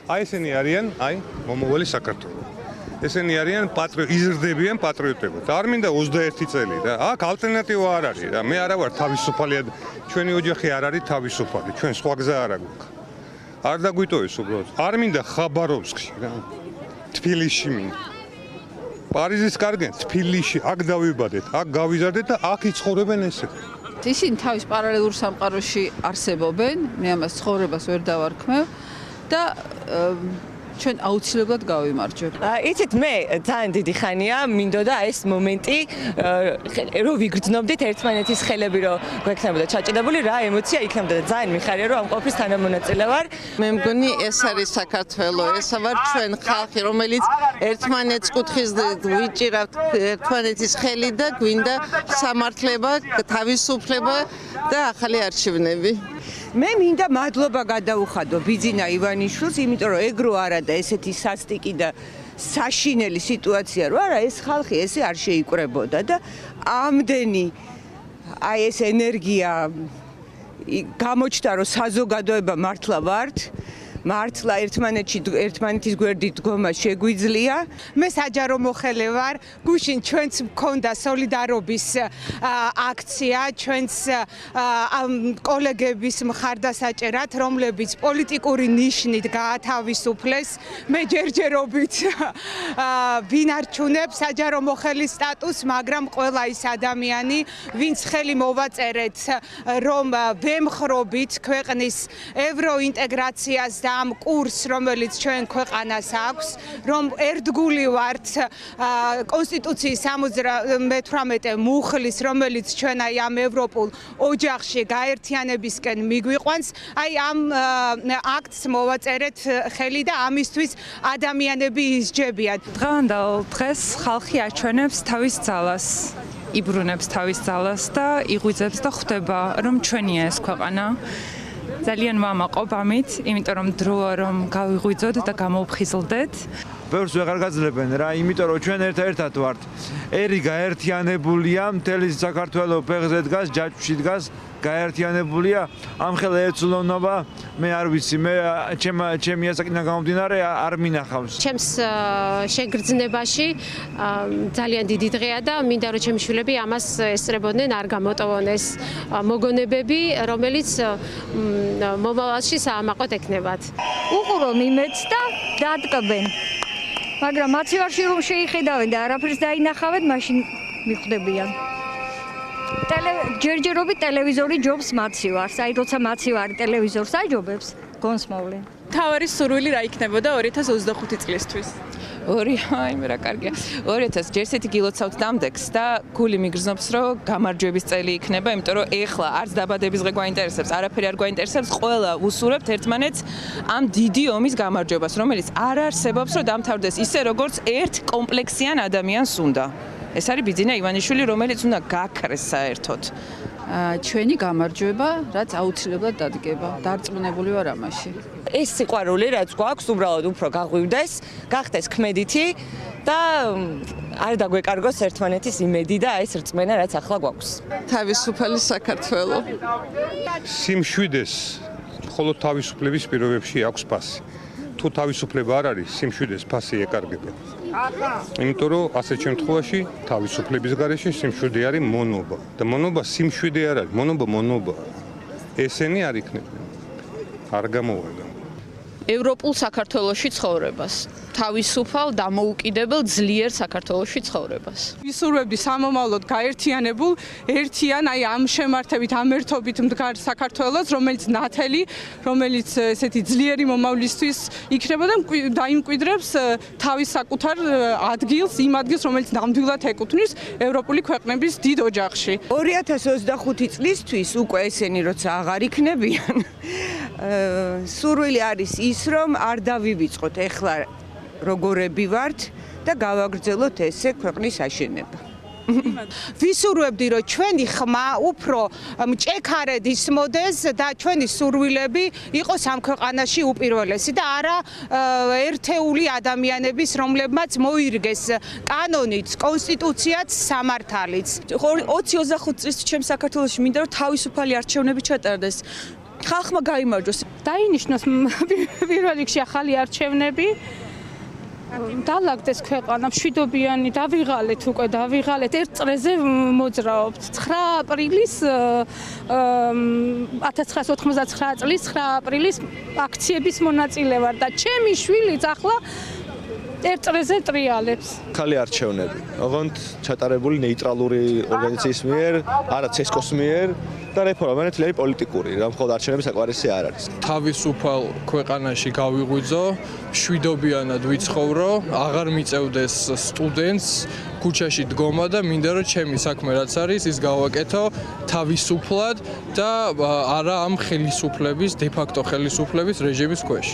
აი ესენი არიან, აი, მომავალი საქართველო. ესენი არიან იზრდებიან პატრიოტებად. არ მინდა 21 წელი და აქ ალტერნატივა არ არის და მე არა ვარ თავისუფალი. ჩვენი ოჯახი არ არის თავისუფალი. ჩვენ სხვა გზა არ აქვს. არ დაგვიტოვეს უბრალოდ. არ მინდა ხაბაროვსკში რა. თბილისში მინდა. პარიზის კარგია, თბილისში, აქ დავიბადეთ, აქ გავიზარდეთ და აქ იცხოვრებენ ესე. ისინი თავის პარალელურ სამყაროში არსებობენ, მე ამას ცხოვრებას ვერ დავარქმევ და ჩვენ აუცილებლად გავიმარჯვებ. იცით, მე ძალიან დიდი ხანია მინდოდა ეს მომენტი, რომ ვიგრძნობდით ერთმანეთის ხელები, რომ გვექნებოდა ჩაჭედებული, რა ემოცია იქნებოდა და ძალიან მიხარია, რომ ამ ყოფის თანამონაწილე ვარ. მე მგონი ეს არის საქართველო, ეს ვარ ჩვენ ხალხი, რომელიც ერთმანეთს კუთხის ვიჭირავთ ერთმანეთის ხელი და გვინდა სამართლება, თავისუფლება და ახალი არჩევნები. მე მინდა მადლობა გადაუხადო ბიძინა ივანიშვილს, იმიტომ რომ ეგრო არა და ესეთი სასტიკი და საშინელი სიტუაცია რო არა, ეს ხალხი ესე არ შეიკრებოდა და ამდენი აი ეს ენერგია გამოჩნდა, რომ საზოგადოება მართლა ვართ. მართლა ერთმანეთის გვერდით დგომა შეგვიძლია. მე საჯარო მოხელე ვარ, გუშინ ჩვენც მქონდა სოლიდარობის აქცია, ჩვენც კოლეგების მხარდასაჭერად, რომლებიც პოლიტიკური ნიშნით გაათავისუფლეს. მე ჯერჯერობით ვინარჩუნებ საჯარო მოხელის სტატუსს, მაგრამ ყველა ის ადამიანი, ვინც ხელი მოვაწერეთ, რომ ვემხრობით ქვეყნის ევროინტეგრაციას და ამ კურსს, რომელიც ჩვენ ქვეყანას აქვს, რომ ერთგული ვართ კონსტიტუციის 78 მუხლის, რომელიც ჩვენ აი ამ ევროპულ ოჯახში გაერთიანებისკენ მიგვიყვანს, აი ამ აქტს მოვაწერეთ ხელი და ამისთვის ადამიანები ისჯებიან. დღევანდელ დღეს ხალხი აჩვენებს თავის ძალას, იბრუნებს თავის ძალას და იღვიძებს და ხვდება, რომ ჩვენია ეს ქვეყანა. ძალიან ვამაყობ ამით, იმიტომ რომ დროა რომ გავიღვიძოთ და გამოვხიზლდეთ. ბევრს ვეღარ გაძლებენ რა, იმიტომ რომ ჩვენ ერთ-ერთად ვართ. ერი გაერთიანებულია, მთელი საქართველო ფეხზე დგას, ჯაჭვში დგას, გაერთიანებულია. ამხელა ერთსულოვნობა, მე არ ვიცი, მე ჩემი ასაკიდან გამომდინარე არ მინახავს. ჩემს შეგრძნებაში ძალიან დიდი დღეა და მინდა რომ ჩემი შვილები ამას ესწრებოდნენ, არ გამოტოვონ ეს მოგონებები, რომელიც მომავალში საამაყოდ ექნებათ. უყურონ იმედს და დატკბენ. მაგრამ მაცივარში რომ შეიხედავენ და არაფერს დაინახავენ, მაშინ მიხვდებიან. ჯერჯერობით ტელევიზორი ჯობს მაცივარს, აი როცა მაცივარი ტელევიზორს აჯობებს, გონს მოვლენ. თავარი სურვილი რა იქნებოდა 2025 წლისთვის? აი მე რა კარგია. 2000 ჯერსეთი გილოცავთ დამდეგს და გული მიგრძნობს, რომ გამარჯვების წელი იქნება, იმიტომ რომ ეხლა არც დაბადების დღე გვაინტერესებს, არაფერი არ გვაინტერესებს, ყველა ვუსურებთ ერთმანეთს ამ დიდი ომის გამარჯვებას, რომელიც არ არსებობს, რომ დამთავრდეს ისე, როგორც ერთ კომპლექსიან ადამიანს უნდა. ეს არის ბიძინა ივანიშვილი, რომელიც უნდა გაქრეს საერთოდ. ჩვენი გამარჯვება, რაც აუცილებლად დადგება. დარწმუნებული ვარ ამაში. ეს სიყვარული, რაც გვაქვს, უბრალოდ უფრო გაღვივდეს, გახდეს ქმედითი და არ დაგვეკარგოს ერთმანეთის იმედი და ეს რწმენა, რაც ახლა გვაქვს. თავისუფალი საქართველო. სიმშვიდეს მხოლოდ თავისუფლების პირობებში აქვს ფასი. თუ თავისუფლება არ არის, სიმშვიდეს ფასი ეკარგება. იმიტომ რომ ასეთ შემთხვევაში თავისუფლების გარეშე სიმშვიდე არის მონობა და მონობა სიმშვიდე არ არის, მონობა. ესენი არ იქნება. არ გამოვარდა. ევროპულ საქართველოში ცხოვრებას, თავისუფალ, დამოუკიდებელ, ძლიერ საქართველოში ცხოვრებას. ვისურვებდი სამომავლოდ გაერთიანებულ, ერთიან აი ამ შემართებით, ამ ერთობით მდგარ საქართველოს, რომელიც ნათელი, რომელიც ესეთი ძლიერი მომავლისთვის იქნება და დაიმკვიდრებს თავის საკუთარ ადგილს, იმ ადგილს, რომელიც ნამდვილად ეკუთვნის ევროპული ქვეყნების დიდ ოჯახში. 2025 წლისთვის უკვე ესენი როცა აღარ იქნებიან, სურვილი არის ის, რომ არ დავივიწყოთ ეხლა როგორები ვართ და გავაგრძელოთ ესე ქვეყნის აშენება. ვისურვებდი, რომ ჩვენი ხმა უფრო მჭექარედ ისმოდეს და ჩვენი სურვილები იყოს ამ ქვეყანაში უპირველესი და არა ერთეული ადამიანების, რომლებმაც მოირგეს კანონიც, კონსტიტუციაც, სამართალიც. 20-25 წლის ჩემ საქართველოში მინდა რომ თავისუფალი არჩევნები ჩატარდეს. ხალხმა გაიმარჯვოს. დაინიშნოს პირველ რიგში ახალი არჩევნები. დალაგდეს ქვეყანა, მშვიდობიანი, დავიღალეთ უკვე, დავიღალეთ, ერთ წრეზე მოძრაობთ. 9 აპრილის 1999 წლის 9 აპრილის აქციების მონაწილე ვარ და ჩემი შვილიც ახლა ერთ წრეზე ტრიალებს. ხალი არჩევნები, ოღონდ ჩატარებული ნეიტრალური ორგანიზაციის მიერ, არა ცესკოს მიერ და რეფორმა მართლიანი პოლიტიკური, რა მხოლოდ არჩევნების საკმარისი არ არის. თავისუფალ ქვეყანაში გავიღვიძო, მშვიდობიანად ვიცხოვრო, აღარ მიწევდეს სტუდენტს ქუჩაში დგომა და მინდა რომ ჩემი საქმე რაც არის, ის გავაკეთო თავისუფლად და არა ამ ხელისუფლების, დე-ფაქტო ხელისუფლების რეჟიმის ქვეშ.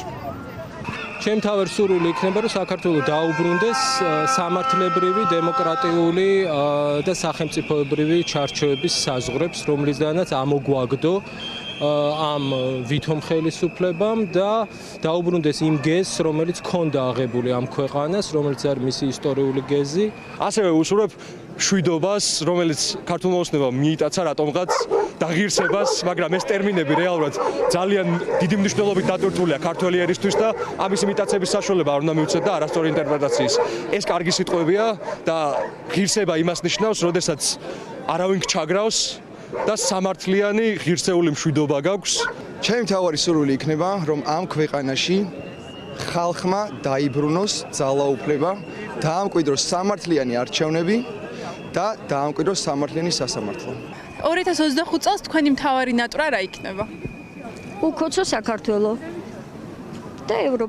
ჩემ თავარ სურვილი იქნება რომ საქართველოს დაუბრუნდეს სამართლებრივი, დემოკრატიული და სახელმწიფოებრივი ჩარჩოების საზღვრებს, რომლისგანაც ამოგვაგდო ამ ვითომ ხელისუფლებამ და დაუბრუნდეს იმ გეზს, რომელიც ჰქონდა აღებული ამ ქვეყანას, რომელიც არის მისი ისტორიული გეზი. ასევე უსურვებ მშვიდობას, რომელიც ქართულ მოსნებამ მიიტაცა რატომღაც და ღირსებას, მაგრამ ეს ტერმინები რეალურად ძალიან დიდი მნიშვნელობით დატვირთულია ქართველი ერისთვის და ამის იმიტაციების საშუალება არ უნდა მივცეთ და არასწორი ინტერპრეტაციის. ეს კარგი სიტყვებია და ღირსება იმას ნიშნავს, როდესაც არავინ გჩაგრავს და სამართლიანი ღირსეული მშვიდობა გაქვს. ჩემი მთავარი სურვილი იქნება, რომ ამ ქვეყანაში ხალხმა დაიბრუნოს ძალაუფლება, დაამკვიდროს სამართლიანი არჩევნები და დაამკვიდროს სამართლიანი სასამართლო. 2025 წელს თქვენი მთავარი ნატრა რა იქნება? უკოცო საქართველო და ევროპა.